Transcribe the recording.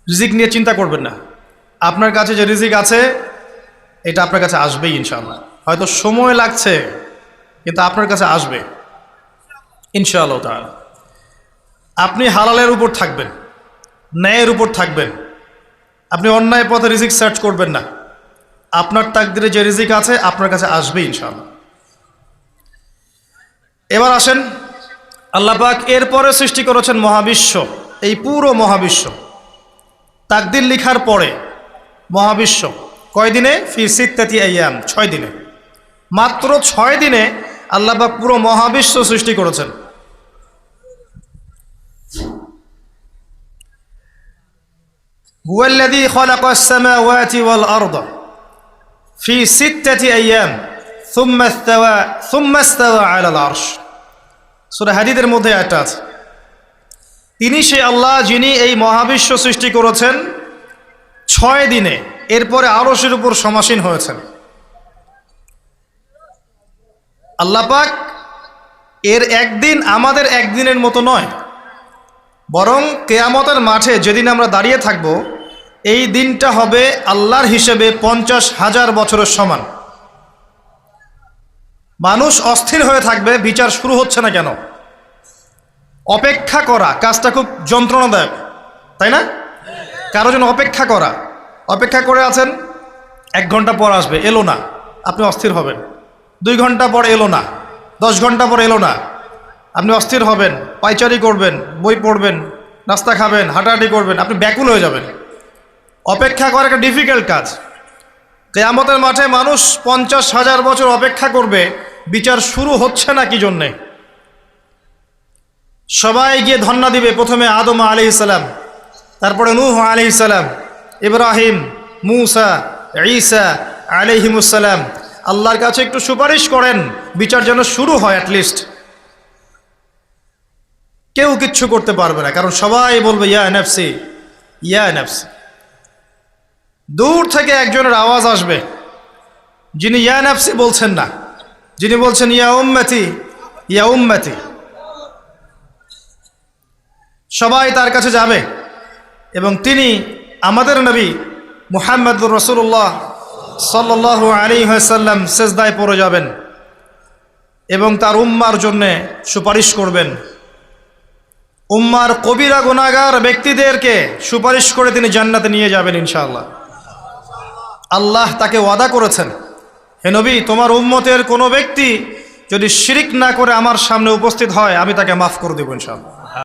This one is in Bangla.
রিজিক নিয়ে চিন্তা করবেন না। আপনার কাছে যে রিজিক আছে এটা আপনার কাছে আসবেই ইনশাআল্লাহ। হয়তো সময় লাগছে কিন্তু আপনার কাছে আসবে ইনশাআল্লাহ তাআলা। আপনি হালালের উপর থাকবেন, ন্যায়ের উপর থাকবেন। আপনি অন্যায় পথে রিজিক সার্চ করবেন না। আপনার তাকদিরে যে রিজিক আছে আপনার কাছে আসবে ইনশাআল্লাহ। এবার আসেন, আল্লাহ পাক এরপরে সৃষ্টি করেছেন মহাবিশ্ব। এই পুরো মহাবিশ্ব তাকদির লিখার পরে মহাবিশ্ব কয় দিনে? ফি সিত্তাতি আইয়াম, 6 দিনে। মাত্র 6 দিনে আল্লাহ পাক পুরো মহাবিশ্ব সৃষ্টি করেছেন। হুয়াল্লাযী খালাকাস সামাওয়াতি ওয়াল আরদা ফি সিত্তাতি আইয়াম সুম্মা ইসতাওয়া আলাল আরশ। সূরা হাদীদের মধ্যে একটা আছে, তিনি সেই আল্লাহ যিনি এই মহাবিশ্ব সৃষ্টি করেছেন 6 দিনে, এরপরে আরশের উপর সমাসীন হয়েছেন। আল্লাহ পাক এর একদিন আমাদের একদিনের মতো নয়, বরং কিয়ামতের মাঠে যেদিন আমরা দাঁড়িয়ে থাকব এই দিনটা হবে আল্লাহর হিসেবে 50,000 বছরের সমান। মানুষ অস্থির হয়ে থাকবে, বিচার শুরু হচ্ছে না কেন। অপেক্ষা করা কাজটা খুব যন্ত্রণাদায়ক, তাই না? কারো জন্য অপেক্ষা করা, অপেক্ষা করে আছেন, 1 ঘন্টা পর আসবে, এলো না, আপনি অস্থির হবেন। 2 ঘন্টা পর এলো না, 10 ঘন্টা পর এলো না, আপনি অস্থির হবেন, পায়চারি করবেন, বই পড়বেন, নাস্তা খাবেন, হাঁটাহাঁটি করবেন, আপনি ব্যাকুল হয়ে যাবেন। অপেক্ষা করা একটা ডিফিকাল্ট কাজ। কিয়ামতের মাঠে মানুষ 50,000 বছর অপেক্ষা করবে, বিচার শুরু হচ্ছে না কি জন্যে। সবাই গিয়ে ধন্না দিবে, প্রথমে আদম আলাইহিস সালাম, তারপরে নূহ আলাইহিস সালাম, ইব্রাহিম, মূসা, ঈসা আলাইহিমুস সালাম। আল্লাহর কাছে একটু সুপারিশ করেন, বিচার যেন শুরু হয় অ্যাটলিস্ট। কেউ কিচ্ছু করতে পারবে না, কারণ সবাই বলবে ইয়া নাফসি ইয়া নাফসি। দূর থেকে একজনের আওয়াজ আসবে, যিনি ইয়া নাফসি বলছেন না, যিনি বলছেন ইয়া উম্মতি ইয়া উম্মতি। সবাই তার কাছে যাবে এবং তিনি আমাদের নবী মুহাম্মদুর রাসূলুল্লাহ সাল্লাল্লাহু আলাইহি ওয়াসাল্লাম সিজদায় পড়ে যাবেন এবং তার উম্মার জন্যে সুপারিশ করবেন। উম্মার কবিরা গুনাহগার ব্যক্তিদেরকে সুপারিশ করে তিনি জান্নাতে নিয়ে যাবেন ইনশাআল্লাহ। আল্লাহ তাকে ওয়াদা করেছেন, হে নবী, তোমার উম্মতের কোনো ব্যক্তি যদি শিরিক না করে আমার সামনে উপস্থিত হয় আমি তাকে মাফ করে দেব ইনশাআল্লাহ।